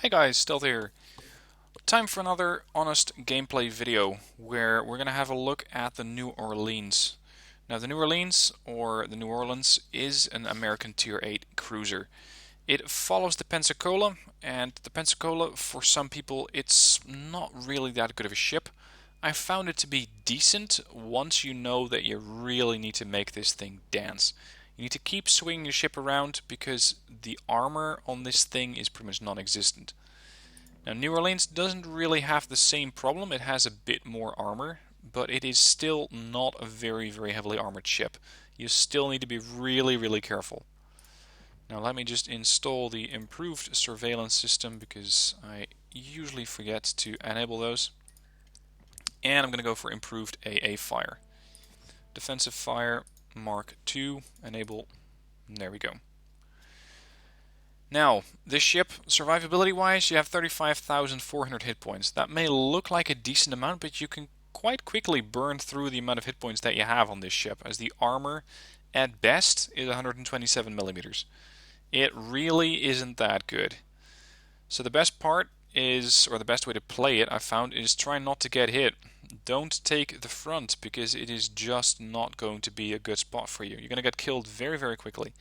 Hey guys, Stealth here. Time for another honest gameplay video where we're going to have a look at the New Orleans. Now the New Orleans, or the New Orleans, is an American Tier 8 cruiser. It follows the Pensacola, and the Pensacola, for some people, it's not really that good of a ship. I found it to be decent once you know that you really need to make this thing dance. You need to keep swinging your ship around because the armor on this thing is pretty much non-existent. Now New Orleans doesn't really have the same problem, it has a bit more armor, but it is still not a very heavily armored ship. You still need to be really careful. Now let me just install the improved surveillance system because I usually forget to enable those. And I'm going to go for improved AA fire. Defensive fire Mark II, enable. There we go. Now, this ship, survivability wise, you have 35,400 hit points. That may look like a decent amount, but you can quite quickly burn through the amount of hit points that you have on this ship, as the armor, at best, is 127 millimeters. It really isn't that good. So the best part is, or the best way to play it, I found, is try not to get hit. Don't take the front, because it is just not going to be a good spot for you. You're going to get killed very quickly.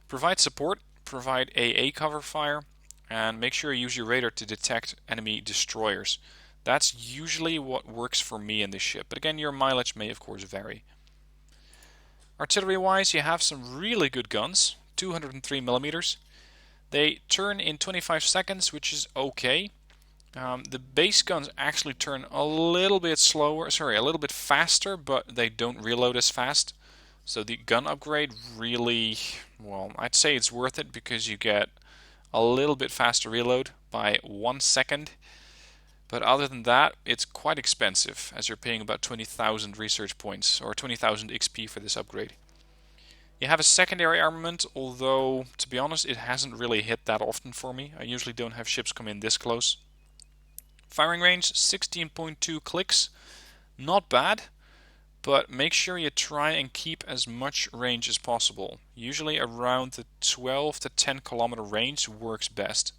Provide support, provide AA cover fire, and make sure you use your radar to detect enemy destroyers. That's usually what works for me in this ship, but again, your mileage may of course vary. Artillery wise, you have some really good guns, 203 millimeters. They turn in 25 seconds, which is okay. The base guns actually turn a little bit faster, but they don't reload as fast. So the gun upgrade really, well, I'd say it's worth it because you get a little bit faster reload by 1 second. But other than that, it's quite expensive, as you're paying about 20,000 research points, or 20,000 XP for this upgrade. You have a secondary armament, although, to be honest, it hasn't really hit that often for me. I usually don't have ships come in this close. Firing range, 16.2 clicks. Not bad, but make sure you try and keep as much range as possible. Usually around the 12 to 10 kilometer range works best.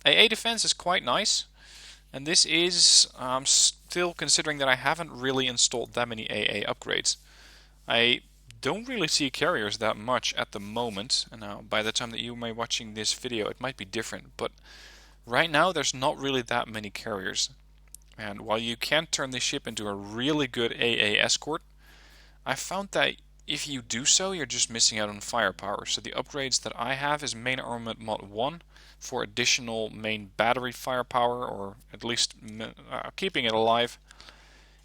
AA defense is quite nice, and this is still considering that I haven't really installed that many AA upgrades. I don't really see carriers that much at the moment, and now by the time that you may be watching this video it might be different, but right now there's not really that many carriers. And while you can turn this ship into a really good AA escort, I found that if you do so, you're just missing out on firepower. So the upgrades that I have is main armament mod 1 for additional main battery firepower, or at least keeping it alive.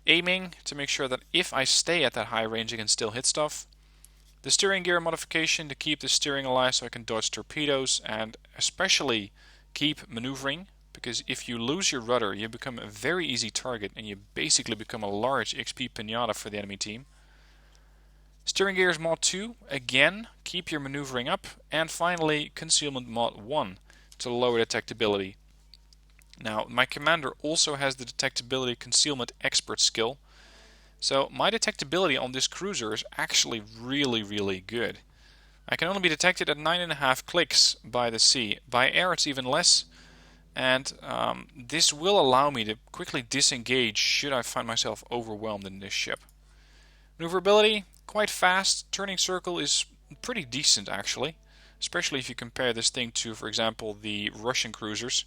Aiming to make sure that if I stay at that high range I can still hit stuff. The steering gear modification to keep the steering alive so I can dodge torpedoes, and especially keep maneuvering, because if you lose your rudder you become a very easy target and you basically become a large XP pinata for the enemy team. Steering gears mod 2, again keep your maneuvering up, and finally concealment mod 1 to lower detectability. Now my commander also has the detectability concealment expert skill, so my detectability on this cruiser is actually really good. I can only be detected at 9.5 clicks by the sea. By air it's even less, and this will allow me to quickly disengage should I find myself overwhelmed in this ship. Maneuverability, quite fast. Turning circle is pretty decent actually, especially if you compare this thing to, for example, the Russian cruisers,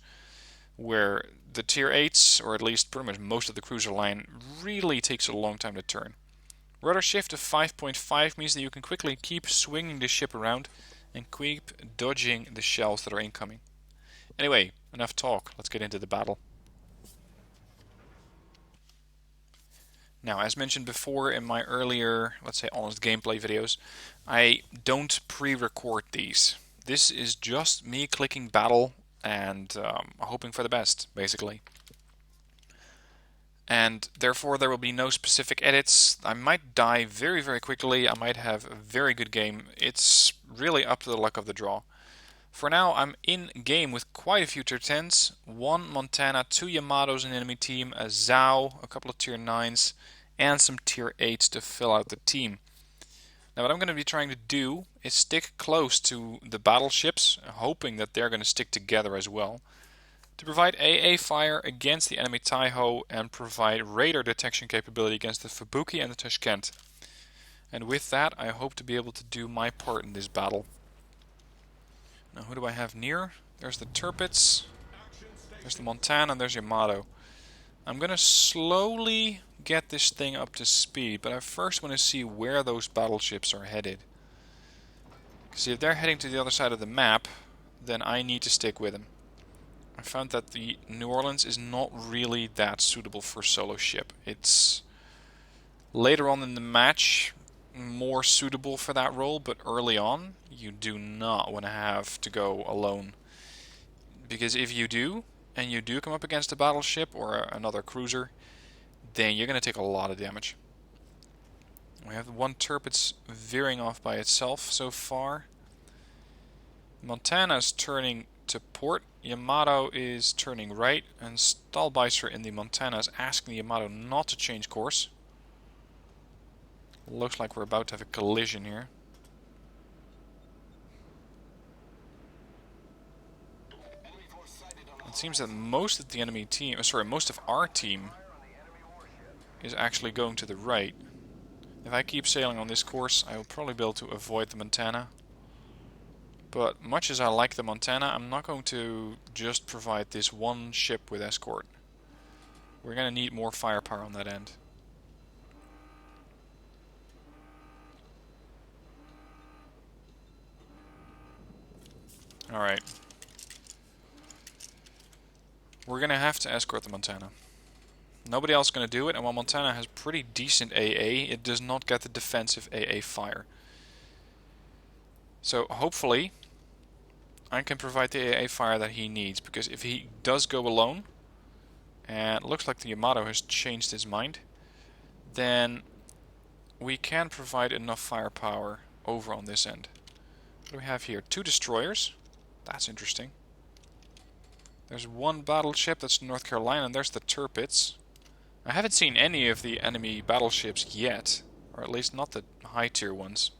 where the tier 8s, or at least pretty much most of the cruiser line, really takes a long time to turn. Rudder shift of 5.5 means that you can quickly keep swinging the ship around and keep dodging the shells that are incoming. Anyway, enough talk, let's get into the battle. Now, as mentioned before in my earlier, let's say, honest gameplay videos, I don't pre-record these. This is just me clicking battle and hoping for the best, basically. And therefore there will be no specific edits. I might die very quickly, I might have a very good game. It's really up to the luck of the draw. For now I'm in game with quite a few tier 10s, 1 Montana, 2 Yamatos in the enemy team, a Zhao, a couple of tier 9s, and some tier 8s to fill out the team. Now what I'm going to be trying to do is stick close to the battleships, hoping that they're going to stick together as well. to provide AA fire against the enemy Taiho and provide radar detection capability against the Fubuki and the Tashkent. And with that, I hope to be able to do my part in this battle. Now, who do I have near? There's the Tirpitz, there's the Montana, and there's Yamato. I'm going to slowly get this thing up to speed, but I first want to see where those battleships are headed. Because if they're heading to the other side of the map, then I need to stick with them. I found that the New Orleans is not really that suitable for solo ship. It's later on in the match more suitable for that role, but early on you do not want to have to go alone. Because if you do, and you do come up against a battleship or another cruiser, then you're going to take a lot of damage. We have one Tirpitz veering off by itself so far. Montana's turning to port. Yamato is turning right, and Stahlbeißer in the Montana is asking the Yamato not to change course. Looks like we're about to have a collision here. It seems that most of the enemy team, most of our team is actually going to the right. If I keep sailing on this course, I will probably be able to avoid the Montana. But much as I like the Montana, I'm not going to just provide this one ship with escort. We're going to need more firepower on that end. Alright. We're going to have to escort the Montana. Nobody else is going to do it, and while Montana has pretty decent AA, it does not get the defensive AA fire. So hopefully I can provide the AA fire that he needs, because if he does go alone, and it looks like the Yamato has changed his mind, then we can provide enough firepower over on this end. What do we have here? 2 destroyers. That's interesting. There's one battleship, that's North Carolina, and there's the Tirpitz. I haven't seen any of the enemy battleships yet, or at least not the high tier ones.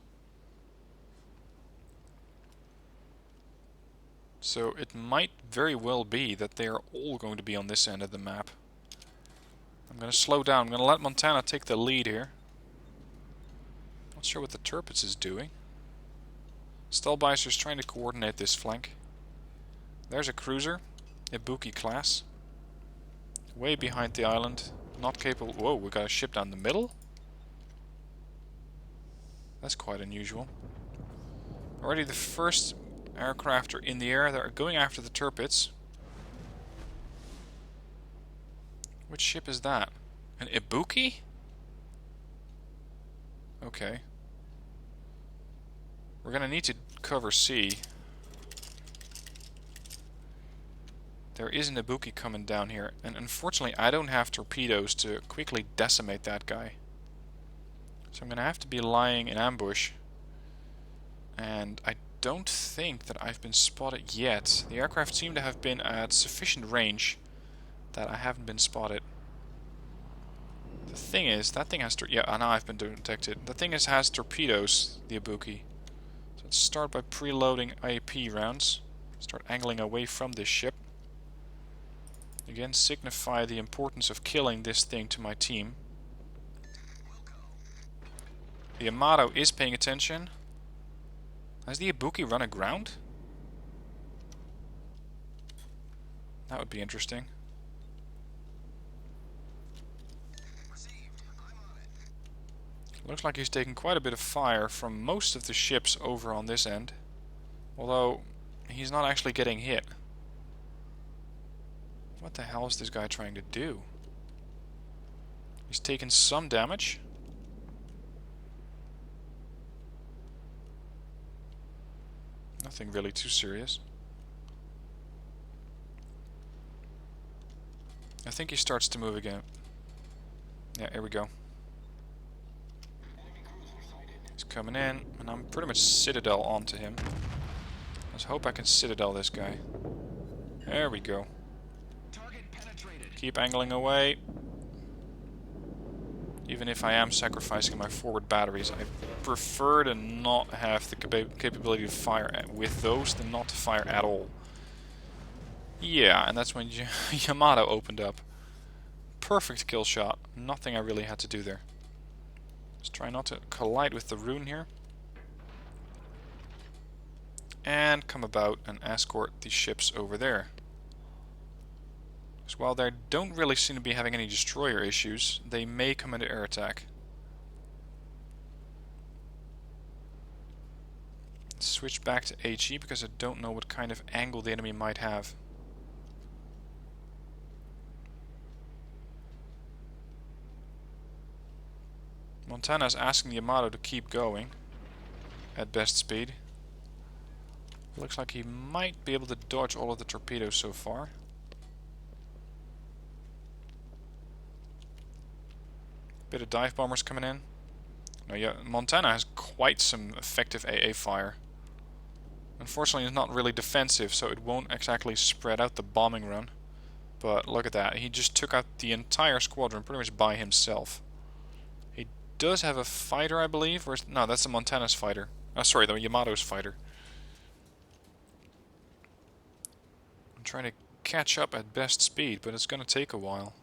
So it might very well be that they are all going to be on this end of the map. I'm going to slow down. I'm going to let Montana take the lead here. Not sure what the Tirpitz is doing. Stahlbeißer is trying to coordinate this flank. There's a cruiser, Ibuki class. Way behind the island. Not capable... Whoa, we got a ship down the middle? That's quite unusual. Already the first aircraft are in the air. They're going after the Tirpitz. Which ship is that? An Ibuki? Okay. We're gonna need to cover C. There is an Ibuki coming down here, and unfortunately I don't have torpedoes to quickly decimate that guy. So I'm gonna have to be lying in ambush. And I don't think that I've been spotted yet. The aircraft seem to have been at sufficient range that I haven't been spotted. The thing is, that thing has... Yeah, now I've been detected. The thing is, has torpedoes, the Ibuki. So let's start by preloading IAP rounds. Start angling away from this ship. Again, signify the importance of killing this thing to my team. The Yamato is paying attention. Has the Ibuki run aground? That would be interesting. Looks like he's taking quite a bit of fire from most of the ships over on this end. Although, he's not actually getting hit. What the hell is this guy trying to do? He's taken some damage. Nothing really too serious. I think he starts to move again. Yeah, here we go. He's coming in, and I'm pretty much Citadel onto him. Let's hope I can Citadel this guy. There we go. Keep angling away. Even if I am sacrificing my forward batteries, I prefer to not have the capability to fire with those than not to fire at all. Yeah, and that's when Yamato opened up. Perfect kill shot. Nothing I really had to do there. Let's try not to collide with the rune here. And come about and escort the ships over there. Because while they don't really seem to be having any destroyer issues, they may come into air attack. Switch back to HE because I don't know what kind of angle the enemy might have. Montana is asking the Yamato to keep going at best speed. Looks like he might be able to dodge all of the torpedoes so far. Bit of dive bombers coming in. Now, yeah, Montana has quite some effective AA fire. Unfortunately, it's not really defensive, so it won't exactly spread out the bombing run. But look at that, he just took out the entire squadron pretty much by himself. He does have a fighter, I believe. No, that's the Montana's fighter. Sorry, the Yamato's fighter. I'm trying to catch up at best speed, but it's going to take a while.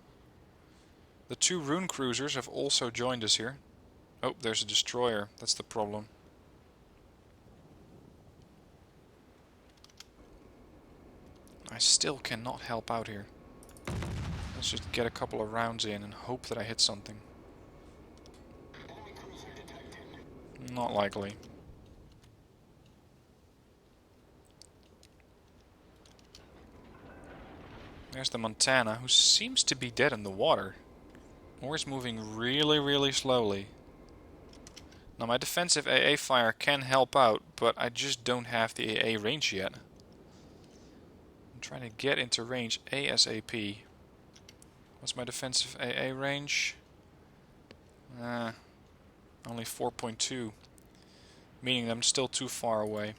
The two rune cruisers have also joined us here. Oh, there's a destroyer. That's the problem. I still cannot help out here. Let's just get a couple of rounds in and hope that I hit something. Not likely. There's the Montana, who seems to be dead in the water. Or is moving really, really slowly. Now my defensive AA fire can help out, but I just don't have the AA range yet. I'm trying to get into range ASAP. What's my defensive AA range? Only 4.2. Meaning I'm still too far away.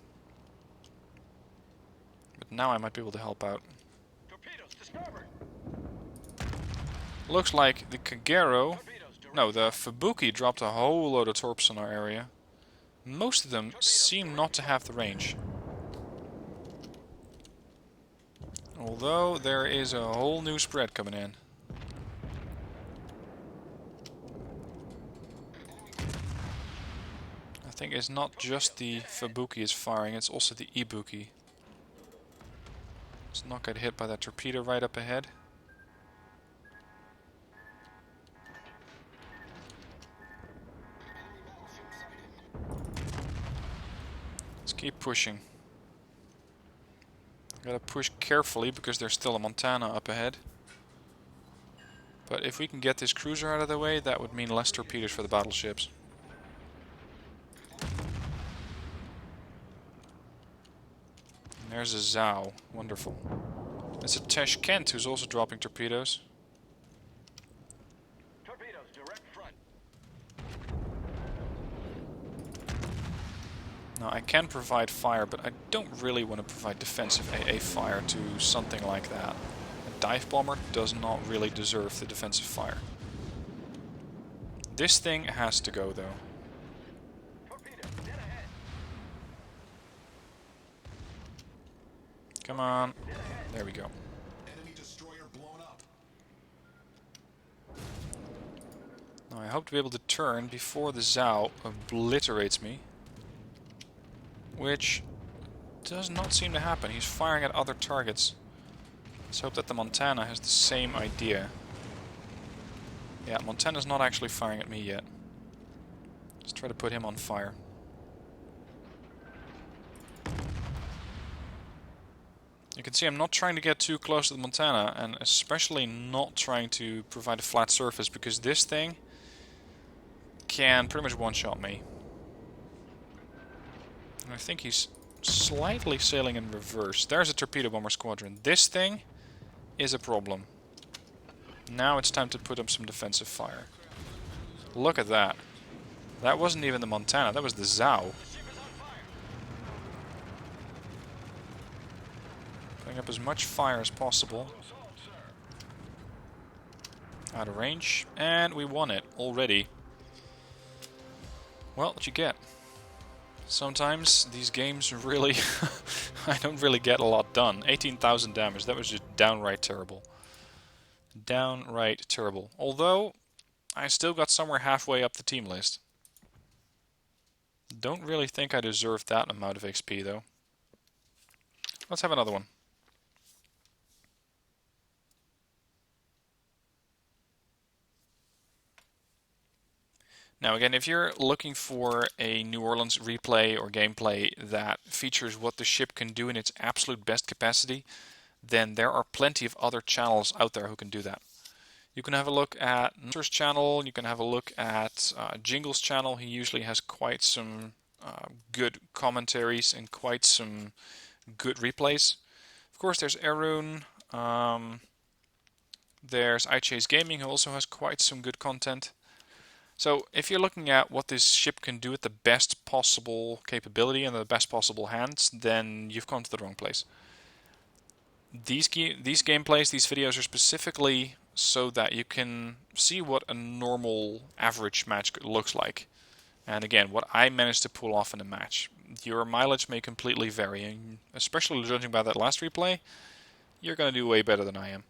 But now I might be able to help out. Looks like the Kagero... No, the Fubuki dropped a whole load of torps in our area. Most of them seem not to have the range. Although there is a whole new spread coming in. I think it's not just the Fubuki is firing, it's also the Ibuki. Let's not get hit by that torpedo right up ahead. Let's keep pushing. Gotta push carefully because there's still a Montana up ahead. But if we can get this cruiser out of the way, that would mean less torpedoes for the battleships. And there's a Zhao. Wonderful. There's a Tashkent who's also dropping torpedoes. Torpedoes, direct front. Now I can provide fire, but I don't really want to provide defensive AA fire to something like that. A dive bomber does not really deserve the defensive fire. This thing has to go though. Torpedoes, dead ahead. Come on. There we go. Enemy destroyer blown up. Now I hope to be able to turn before the Zhao obliterates me. Which does not seem to happen. He's firing at other targets. Let's hope that the Montana has the same idea. Yeah, Montana's not actually firing at me yet. Let's try to put him on fire. You can see I'm not trying to get too close to the Montana, and especially not trying to provide a flat surface, because this thing can pretty much one-shot me. And I think he's slightly sailing in reverse. There's a torpedo bomber squadron. This thing is a problem. Now it's time to put up some defensive fire. Look at that. That wasn't even the Montana, that was the Zhao. Putting up as much fire as possible. Out of range. And we won it already. Well, what you get. Sometimes these games really I don't really get a lot done. 18,000 damage, that was just downright terrible. Downright terrible. Although, I still got somewhere halfway up the team list. Don't really think I deserved that amount of XP though. Let's have another one. Now again, if you're looking for a New Orleans replay or gameplay that features what the ship can do in its absolute best capacity, then there are plenty of other channels out there who can do that. You can have a look at Nurse's channel, you can have a look at Jingle's channel. He usually has quite some good commentaries and quite some good replays. Of course, there's Arun, there's iChase Gaming, who also has quite some good content. So if you're looking at what this ship can do at the best possible capability and the best possible hands, then you've come to the wrong place. These gameplays, these videos are specifically so that you can see what a normal average match looks like. And again, what I managed to pull off in a match. Your mileage may completely vary, and especially judging by that last replay, you're going to do way better than I am.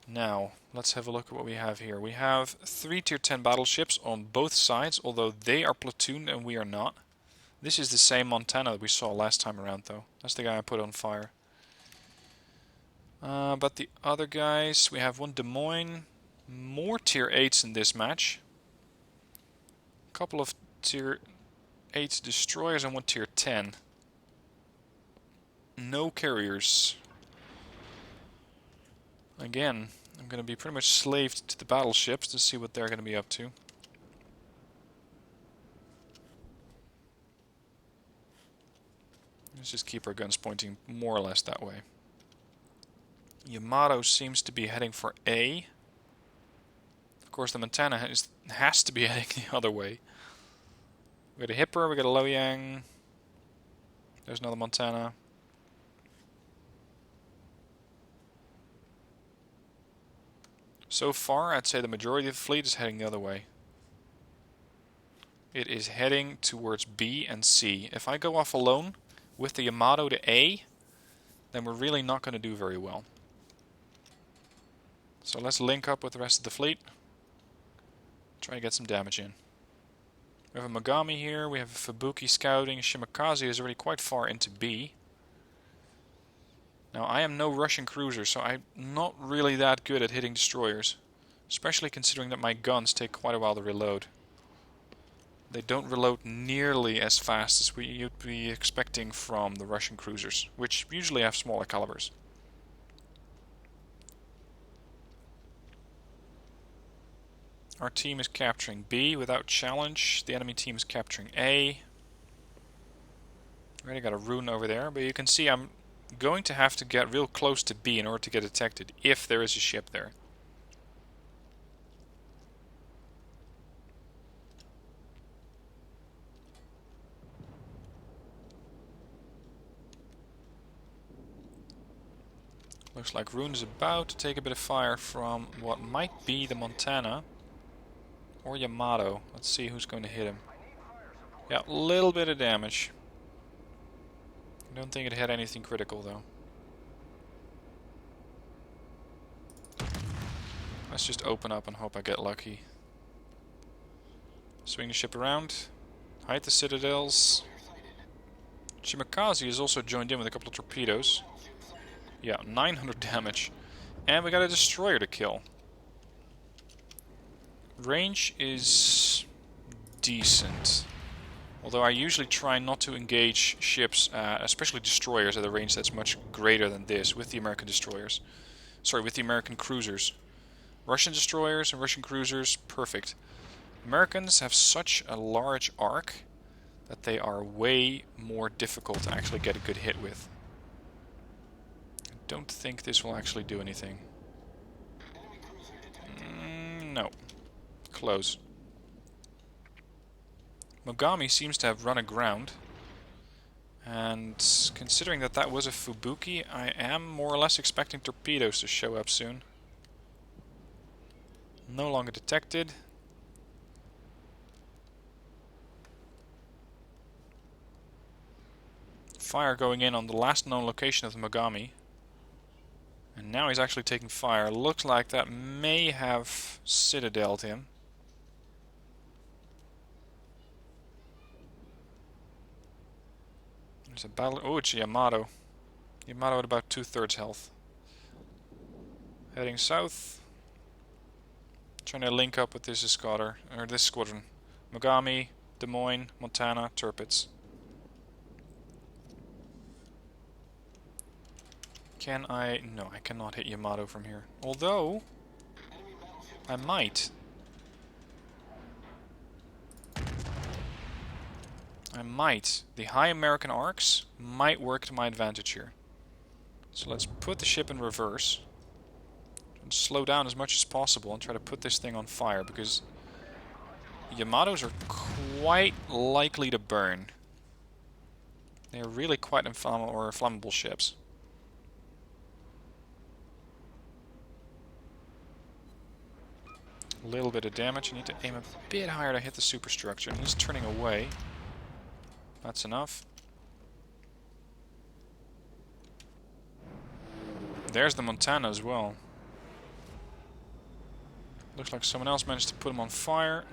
Now, let's have a look at what we have here. We have 3 tier 10 battleships on both sides, although they are platooned and we are not. This is the same Montana that we saw last time around, though. That's the guy I put on fire. But the other guys, we have one Des Moines. More tier 8s in this match. A couple of tier 8 destroyers and one tier 10. No carriers. Again, I'm going to be pretty much slaved to the battleships to see what they're going to be up to. Let's just keep our guns pointing more or less that way. Yamato seems to be heading for A. Of course, the Montana has to be heading the other way. We got a Hipper, we got a Loyang. There's another Montana. So far, I'd say the majority of the fleet is heading the other way. It is heading towards B and C. If I go off alone with the Yamato to A, then we're really not going to do very well. So let's link up with the rest of the fleet. Try to get some damage in. We have a Mogami here, we have a Fubuki scouting. Shimakaze is already quite far into B. Now, I am no Russian cruiser, so I'm not really that good at hitting destroyers. Especially considering that my guns take quite a while to reload. They don't reload nearly as fast as you'd be expecting from the Russian cruisers, which usually have smaller calibers. Our team is capturing B without challenge. The enemy team is capturing A. Already got a rune over there, but you can see I'm going to have to get real close to B in order to get detected, if there is a ship there. Looks like Rune is about to take a bit of fire from what might be the Montana or Yamato. Let's see who's going to hit him. Yeah, a little bit of damage. I don't think it had anything critical though. Let's just open up and hope I get lucky. Swing the ship around. Hide the citadels. Shimakaze is also joined in with a couple of torpedoes. Yeah, 900 damage. And we got a destroyer to kill. Range is decent. Although I usually try not to engage ships, especially destroyers, at a range that's much greater than this with the American destroyers. Sorry, with the American cruisers. Russian destroyers and Russian cruisers, perfect. Americans have such a large arc that they are way more difficult to actually get a good hit with. I don't think this will actually do anything. No. Close. Mogami seems to have run aground. And considering that that was a Fubuki, I am more or less expecting torpedoes to show up soon. No longer detected. fire going in on the last known location of the Mogami. And now he's actually taking fire. Looks like that may have citadeled him. There's a battle. Oh, it's Yamato. Yamato at about 2/3 health. Heading south. Trying to link up with this squadron. Mogami, Des Moines, Montana, Tirpitz. Can I... No, I cannot hit Yamato from here. Although... I might. The high American arcs might work to my advantage here. So let's put the ship in reverse. And slow down as much as possible and try to put this thing on fire, because Yamatos are quite likely to burn. They're really quite flammable ships. A little bit of damage. I need to aim a bit higher to hit the superstructure. And he's turning away. That's enough. There's the Montana as well. Looks like someone else managed to put him on fire.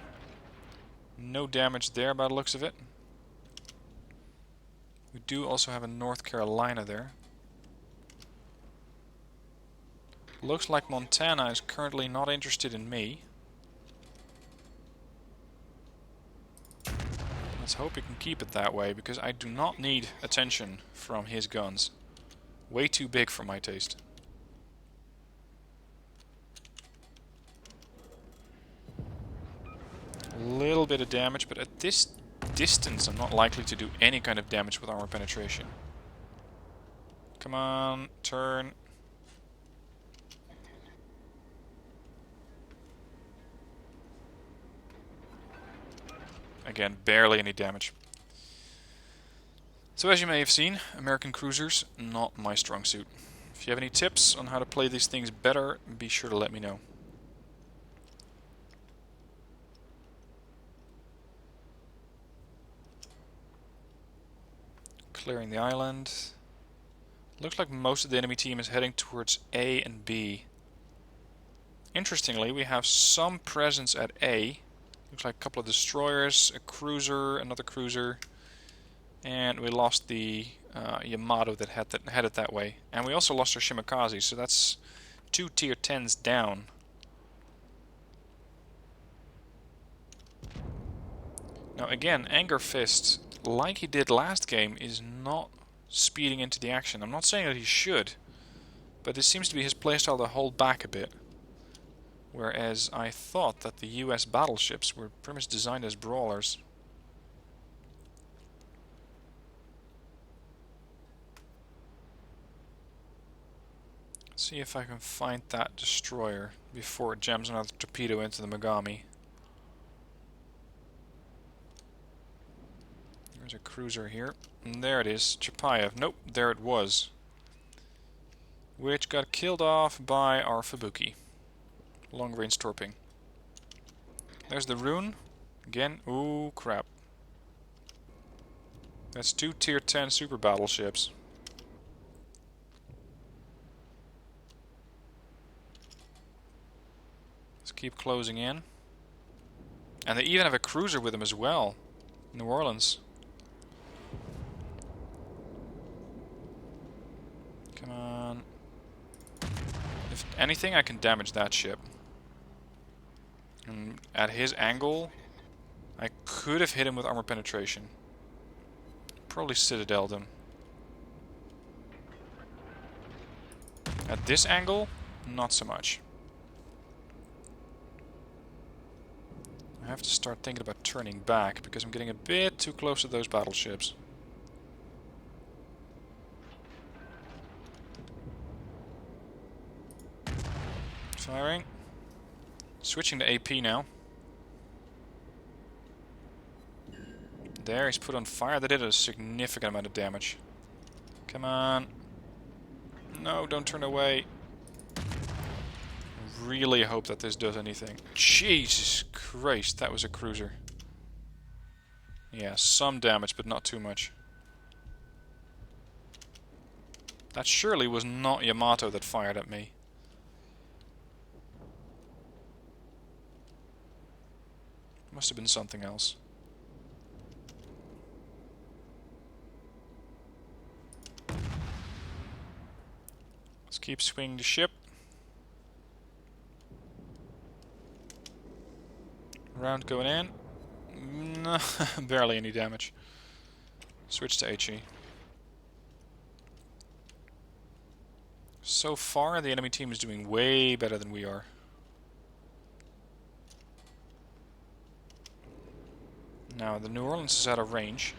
No damage there by the looks of it. We do also have a North Carolina there. Looks like Montana is currently not interested in me. Let's hope he can keep it that way, because I do not need attention from his guns. Way too big for my taste. A little bit of damage, but at this distance I'm not likely to do any kind of damage with armor penetration. Come on, turn. Again, barely any damage. So as you may have seen, American cruisers, not my strong suit. If you have any tips on how to play these things better, be sure to let me know. Clearing the island. Looks like most of the enemy team is heading towards A and B. Interestingly, we have some presence at A. Looks like a couple of destroyers, a cruiser, another cruiser, and we lost the Yamato that headed that way. And we also lost our Shimakaze, so that's 2 tier 10s down. Now again, Anger Fist, like he did last game, is not speeding into the action. I'm not saying that he should, but it seems to be his playstyle to hold back a bit. Whereas I thought that the US battleships were pretty much designed as brawlers. Let's see if I can find that destroyer before it jams another torpedo into the Mogami. There's a cruiser here. And there it is, Chapayev. Nope, there it was. Which got killed off by our Fubuki. Long range torping. There's the rune. Again, ooh crap. That's 2 tier 10 super battleships. Let's keep closing in. And they even have a cruiser with them as well. New Orleans. Come on. If anything, I can damage that ship. And at his angle, I could have hit him with armor penetration. Probably citadeled him. At this angle, not so much. I have to start thinking about turning back, because I'm getting a bit too close to those battleships. Firing. Switching to AP now. There, he's put on fire. That did a significant amount of damage. Come on. No, don't turn away. Really hope that this does anything. Jesus Christ, that was a cruiser. Yeah, some damage, but not too much. That surely was not Yamato that fired at me. Must have been something else. Let's keep swinging the ship. Round going in. No, barely any damage. Switch to HE. So far, the enemy team is doing way better than we are. Now, the New Orleans is out of range.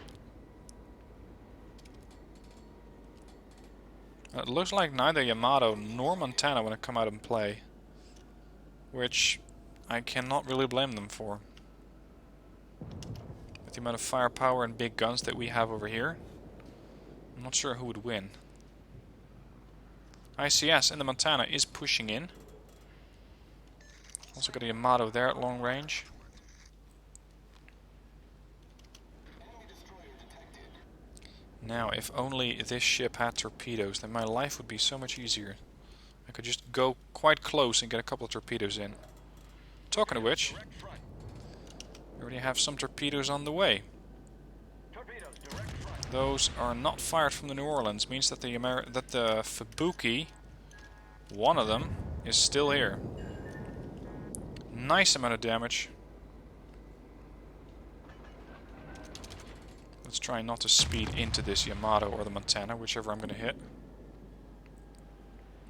It looks like neither Yamato nor Montana want to come out and play. Which I cannot really blame them for. With the amount of firepower and big guns that we have over here, I'm not sure who would win. ICS in the Montana is pushing in. Also got a Yamato there at long range. Now, if only this ship had torpedoes, then my life would be so much easier. I could just go quite close and get a couple of torpedoes in. Talking of which, we already have some torpedoes on the way. Those are not fired from the New Orleans, means that the Fubuki, one of them, is still here. Nice amount of damage. Let's try not to speed into this Yamato or the Montana, whichever I'm going to hit.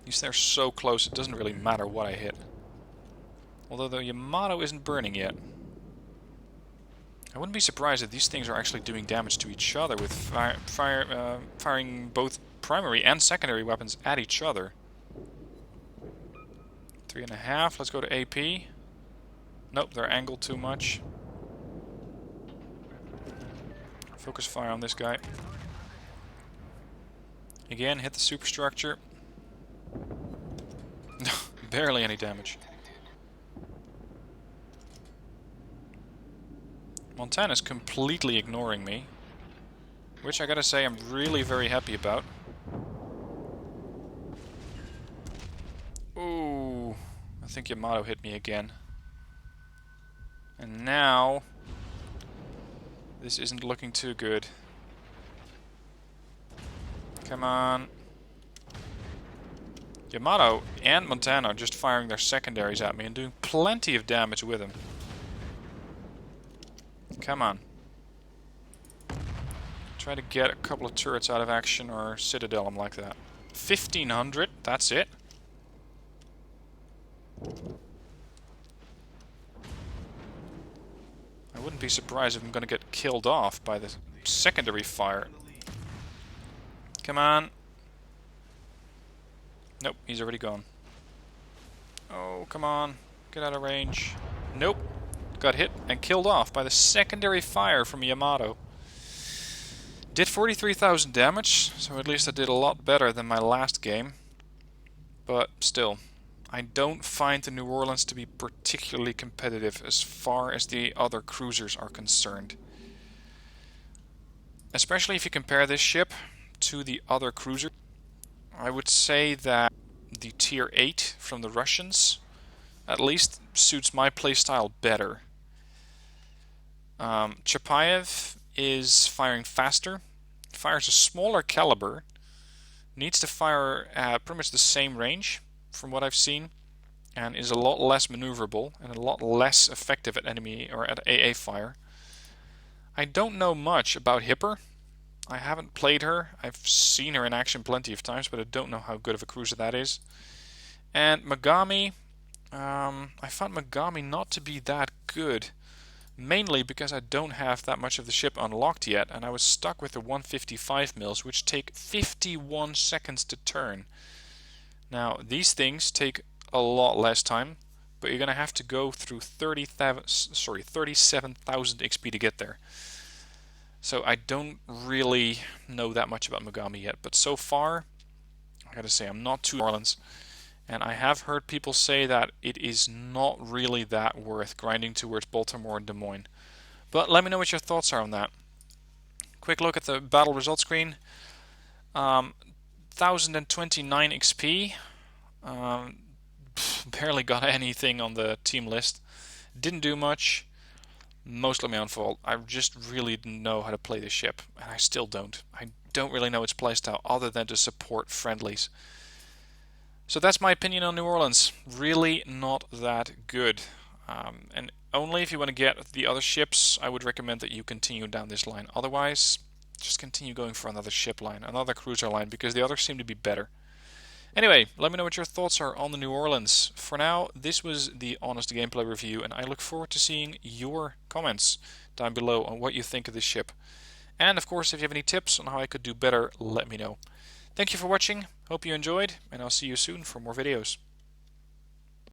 At least they're so close, it doesn't really matter what I hit. Although the Yamato isn't burning yet. I wouldn't be surprised if these things are actually doing damage to each other with firing both primary and secondary weapons at each other. 3.5, let's go to AP. Nope, they're angled too much. Focus fire on this guy. Again, hit the superstructure. Barely any damage. Montana's completely ignoring me, which I gotta say I'm really very happy about. Ooh, I think Yamato hit me again. And now, this isn't looking too good. Come on. Yamato and Montana are just firing their secondaries at me and doing plenty of damage with them. Come on. Try to get a couple of turrets out of action or citadel them like that. 1500, that's it. I wouldn't be surprised if I'm going to get killed off by the secondary fire. Come on. Nope, he's already gone. Oh, come on. Get out of range. Nope. Got hit and killed off by the secondary fire from Yamato. Did 43,000 damage, so at least I did a lot better than my last game. But still, I don't find the New Orleans to be particularly competitive as far as the other cruisers are concerned. Especially if you compare this ship to the other cruiser. I would say that the tier 8 from the Russians at least suits my playstyle better. Chapayev is firing faster, fires a smaller caliber, needs to fire at pretty much the same range from what I've seen, and is a lot less maneuverable and a lot less effective at enemy or at AA fire. I don't know much about Hipper. I haven't played her. I've seen her in action plenty of times, but I don't know how good of a cruiser that is. And Megami, I found Megami not to be that good. Mainly because I don't have that much of the ship unlocked yet, and I was stuck with the 155 mils, which take 51 seconds to turn. Now, these things take a lot less time, but you're going to have to go through 37,000 XP to get there. So I don't really know that much about Megami yet, but so far, I gotta say, I'm not too New Orleans. And I have heard people say that it is not really that worth grinding towards Baltimore and Des Moines. But let me know what your thoughts are on that. Quick look at the battle results screen. 1029 XP. Um, Barely got anything on the team list. Didn't do much. Mostly my own fault. I just really didn't know how to play this ship, and I still don't. I don't really know its playstyle other than to support friendlies. So that's my opinion on New Orleans. Really not that good. And only if you want to get the other ships, I would recommend that you continue down this line. Otherwise, just continue going for another ship line, another cruiser line, because the others seem to be better. Anyway, let me know what your thoughts are on the New Orleans. For now, this was the honest gameplay review, and I look forward to seeing your comments down below on what you think of this ship. And of course, if you have any tips on how I could do better, let me know. Thank you for watching, hope you enjoyed, and I'll see you soon for more videos.